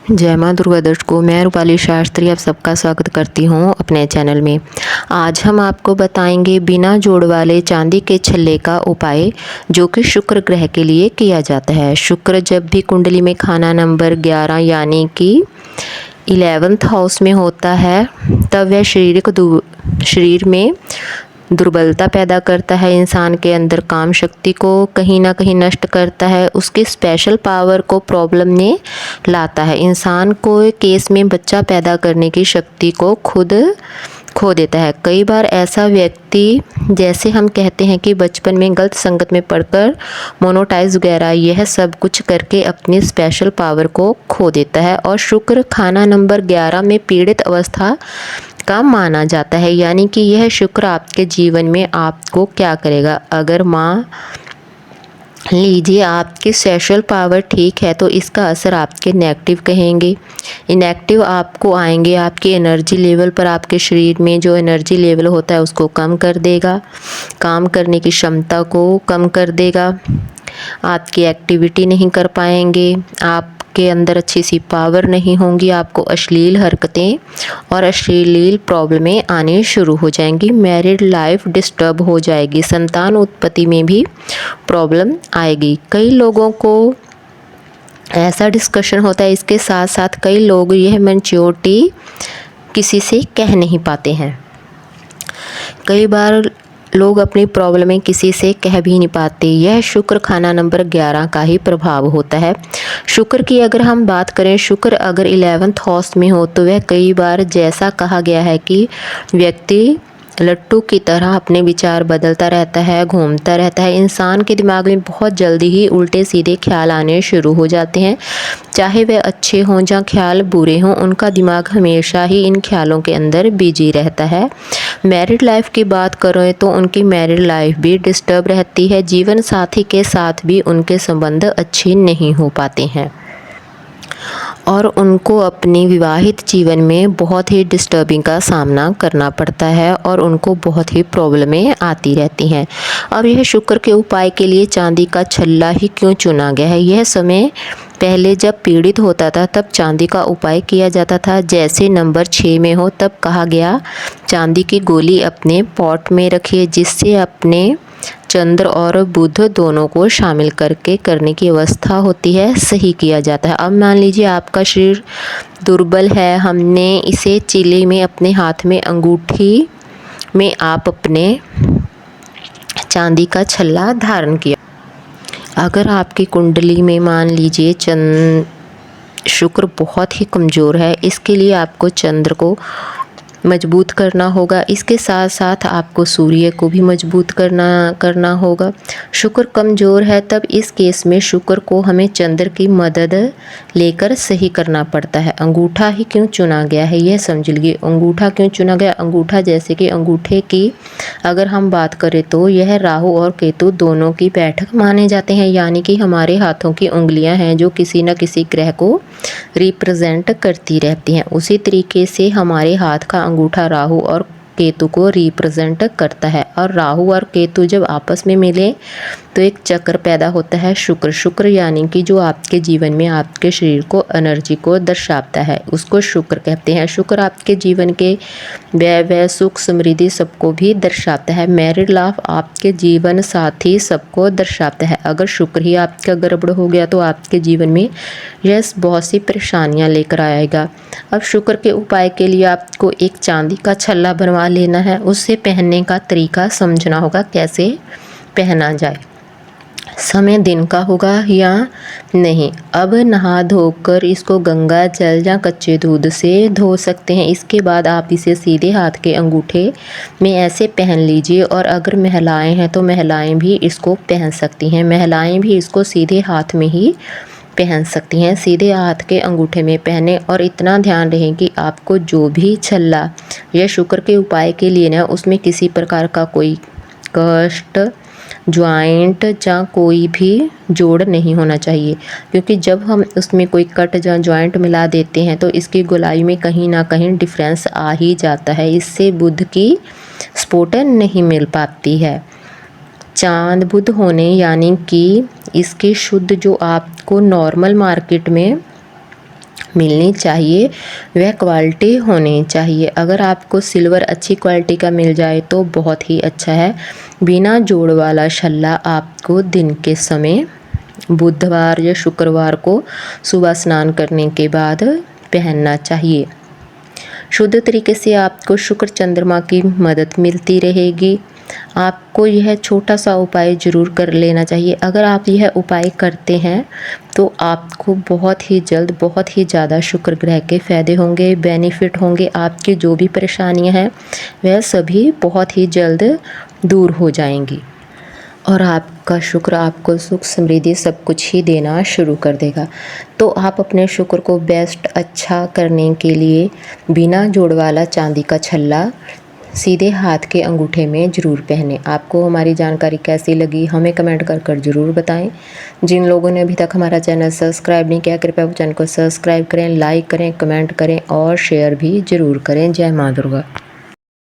जय माँ दुर्गा दर्शकों, मैं रूपाली शास्त्री आप सबका स्वागत करती हूँ अपने चैनल में। आज हम आपको बताएंगे बिना जोड़ वाले चांदी के छल्ले का उपाय जो कि शुक्र ग्रह के लिए किया जाता है। शुक्र जब भी कुंडली में खाना नंबर 11 यानी कि 11th हाउस में होता है तब वह शरीर में दुर्बलता पैदा करता है, इंसान के अंदर काम शक्ति को कहीं ना कहीं नष्ट करता है, उसकी स्पेशल पावर को प्रॉब्लम में लाता है, इंसान को केस में बच्चा पैदा करने की शक्ति को खुद खो देता है। कई बार ऐसा व्यक्ति, जैसे हम कहते हैं कि बचपन में गलत संगत में पढ़कर मोनोटाइज वगैरह यह सब कुछ करके अपनी स्पेशल पावर को खो देता है। और शुक्र खाना नंबर 11 में पीड़ित अवस्था का माना जाता है, यानी कि यह शुक्र आपके जीवन में आपको क्या करेगा। अगर मान लीजिए आपकी सेक्सुअल पावर ठीक है तो इसका असर आपके नेगेटिव कहेंगे, इनेक्टिव आपको आएंगे आपकी एनर्जी लेवल पर, आपके शरीर में जो एनर्जी लेवल होता है उसको कम कर देगा, काम करने की क्षमता को कम कर देगा, आपकी एक्टिविटी नहीं कर पाएंगे, आपके अंदर अच्छी सी पावर नहीं होंगी, आपको अश्लील हरकतें और अश्लील प्रॉब्लमें आने शुरू हो जाएंगी, मैरिड लाइफ डिस्टर्ब हो जाएगी, संतान उत्पत्ति में भी प्रॉब्लम आएगी। कई लोगों को ऐसा डिस्कशन होता है। इसके साथ साथ कई लोग यह मैच्योरिटी किसी से कह नहीं पाते हैं। कई बार लोग अपनी प्रॉब्लमें किसी से कह भी नहीं पाते। यह शुक्र खाना नंबर 11 का ही प्रभाव होता है। शुक्र की अगर हम बात करें, शुक्र अगर 11th हाउस में हो तो वह कई बार जैसा कहा गया है कि व्यक्ति लट्टू की तरह अपने विचार बदलता रहता है, घूमता रहता है। इंसान के दिमाग में बहुत जल्दी ही उल्टे सीधे ख्याल आने शुरू हो जाते हैं, चाहे वह अच्छे हों या ख्याल बुरे हों, उनका दिमाग हमेशा ही इन ख्यालों के अंदर बिजी रहता है। मैरिड लाइफ की बात करें तो उनकी मैरिड लाइफ भी डिस्टर्ब रहती है, जीवन साथी के साथ भी उनके संबंध अच्छे नहीं हो पाते हैं और उनको अपने विवाहित जीवन में बहुत ही डिस्टर्बिंग का सामना करना पड़ता है और उनको बहुत ही प्रॉब्लमें आती रहती हैं। अब यह शुक्र के उपाय के लिए चांदी का छल्ला ही क्यों चुना गया है? यह समय पहले जब पीड़ित होता था तब चांदी का उपाय किया जाता था। जैसे नंबर 6 में हो तब कहा गया चांदी की गोली अपने पॉट में रखिए, जिससे अपने चंद्र और बुध दोनों को शामिल करके करने की अवस्था होती है, सही किया जाता है। अब मान लीजिए आपका शरीर दुर्बल है, हमने इसे चिल्ली में अपने हाथ में अंगूठी में आप अपने चांदी का छल्ला धारण किया। अगर आपकी कुंडली में मान लीजिए शुक्र बहुत ही कमज़ोर है, इसके लिए आपको चंद्र को मजबूत करना होगा। इसके साथ साथ आपको सूर्य को भी मजबूत करना होगा। शुक्र कमज़ोर है तब इस केस में शुक्र को हमें चंद्र की मदद लेकर सही करना पड़ता है। अंगूठा ही क्यों चुना गया है यह समझ लीजिए। अंगूठा क्यों चुना गया? अंगूठा जैसे कि अंगूठे की अगर हम बात करें तो यह राहु और केतु दोनों की बैठक माने जाते हैं, यानी कि हमारे हाथों की उंगलियां हैं जो किसी न किसी ग्रह को रिप्रेजेंट करती रहती हैं। उसी तरीके से हमारे हाथ का अंगूठा राहु और केतु को रिप्रेजेंट करता है और राहु और केतु जब आपस में मिले तो एक चक्र पैदा होता है शुक्र यानी कि जो आपके जीवन में आपके शरीर को एनर्जी को दर्शाता है, उसको शुक्र कहते हैं। शुक्र आपके जीवन के व्यय सुख समृद्धि सबको भी दर्शाता है। मैरिड लाइफ आपके जीवन साथी सबको दर्शाता है। अगर शुक्र ही आपका गड़बड़ हो गया तो आपके जीवन में यह बहुत सी परेशानियां लेकर आएगा। अब शुक्र के उपाय के लिए आपको एक चांदी का छल्ला बनवा लेना है। उससे पहनने का तरीका समझना होगा, कैसे पहना जाए, समय दिन का होगा या नहीं। अब नहा धोकर इसको गंगा जल या कच्चे दूध से धो सकते हैं। इसके बाद आप इसे सीधे हाथ के अंगूठे में ऐसे पहन लीजिए और अगर महिलाएं हैं तो महिलाएं भी इसको पहन सकती हैं। महिलाएं भी इसको सीधे हाथ में ही पहन सकती हैं, सीधे हाथ के अंगूठे में पहने। और इतना ध्यान रहे कि आपको जो भी छल्ला या शुक्र के उपाय के लिए ना उसमें किसी प्रकार का कोई कष्ट ज्वाइंट या कोई भी जोड़ नहीं होना चाहिए, क्योंकि जब हम उसमें कोई कट या ज्वाइंट मिला देते हैं तो इसकी गोलाई में कहीं ना कहीं डिफरेंस आ ही जाता है। इससे बुध की सपोर्ट नहीं मिल पाती है। चांद बुध होने यानी कि इसके शुद्ध जो आपको नॉर्मल मार्केट में मिलनी चाहिए, वह क्वालिटी होनी चाहिए। अगर आपको सिल्वर अच्छी क्वालिटी का मिल जाए तो बहुत ही अच्छा है। बिना जोड़ वाला छल्ला आपको दिन के समय बुधवार या शुक्रवार को सुबह स्नान करने के बाद पहनना चाहिए। शुद्ध तरीके से आपको शुक्र चंद्रमा की मदद मिलती रहेगी। आपको यह छोटा सा उपाय ज़रूर कर लेना चाहिए। अगर आप यह उपाय करते हैं तो आपको बहुत ही जल्द बहुत ही ज़्यादा शुक्र ग्रह के फ़ायदे होंगे, बेनिफिट होंगे। आपकी जो भी परेशानियां हैं वह सभी बहुत ही जल्द दूर हो जाएंगी और आपका शुक्र आपको सुख समृद्धि सब कुछ ही देना शुरू कर देगा। तो आप अपने शुक्र को बेस्ट अच्छा करने के लिए बिना जोड़ वाला चांदी का छल्ला सीधे हाथ के अंगूठे में ज़रूर पहने। आपको हमारी जानकारी कैसी लगी हमें कमेंट कर ज़रूर बताएं। जिन लोगों ने अभी तक हमारा चैनल सब्सक्राइब नहीं किया कृपया वो चैनल को सब्सक्राइब करें, लाइक करें, कमेंट करें और शेयर भी ज़रूर करें। जय माँ दुर्गा।